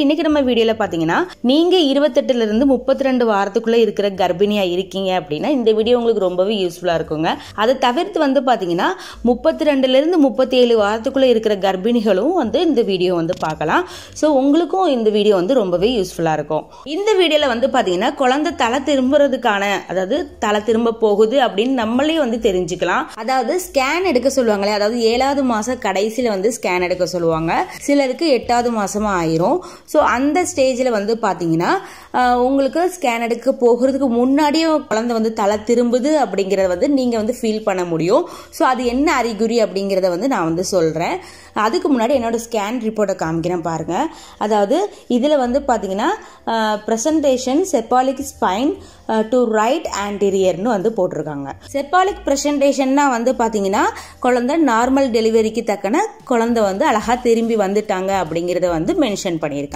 இன்னைக்கு நம்ம வீடியோல பாத்தீங்கன்னா நீங்க 28ல இருந்து 32 வாரத்துக்குள்ள இருக்கிற கர்ப்பிணியா இருக்கீங்க அப்படின்னா இந்த வீடியோ உங்களுக்கு ரொம்பவே யூஸ்ஃபுல்லா இருக்குங்க. அதை தவிர்த்து பாத்தீங்கன்னா 32ல இருந்து 37 வாரத்துக்குள்ள இருக்கிற கர்ப்பிணிகளும் இந்த வீடியோ பார்க்கலாம். ஸோ உங்களுக்கும் இந்த வீடியோ ரொம்பவே யூஸ்ஃபுல்லா இருக்கும். இந்த வீடியோல பாத்தீங்கன்னா குழந்தை தலை திரும்புறதுக்கான அதாவது தலை திரும்ப போகுது அப்படின்னு நம்மளே தெரிஞ்சுக்கலாம். அதாவது ஸ்கேன் எடுக்க சொல்லுவாங்களே, அதாவது 7வது மாசம் கடைசியில ஸ்கேன் எடுக்க சொல்லுவாங்க. சிலருக்கு 8வது மாசமா ஆயிரும். ஸோ அந்த ஸ்டேஜில் பார்த்தீங்கன்னா உங்களுக்கு ஸ்கேன் எடுக்க போகிறதுக்கு முன்னாடியே குழந்தை தலை திரும்புது அப்படிங்கிறத நீங்கள் ஃபீல் பண்ண முடியும். ஸோ அது என்ன அறிகுறி அப்படிங்கிறத நான் சொல்கிறேன். அதுக்கு முன்னாடி என்னோட ஸ்கேன் ரிப்போர்ட்டை காமிக்கிறேன் பாருங்க. அதாவது இதில் பார்த்தீங்கன்னா presentation cephalic spine to right ஆன்டீரியர்னு போட்டிருக்காங்க. செப்பாலிக் ப்ரெசன்டேஷன்னா பார்த்தீங்கன்னா குழந்தை நார்மல் டெலிவரிக்கு தக்கன குழந்தை அழகாக திரும்பி வந்துட்டாங்க அப்படிங்கிறத மென்ஷன் பண்ணியிருக்காங்க.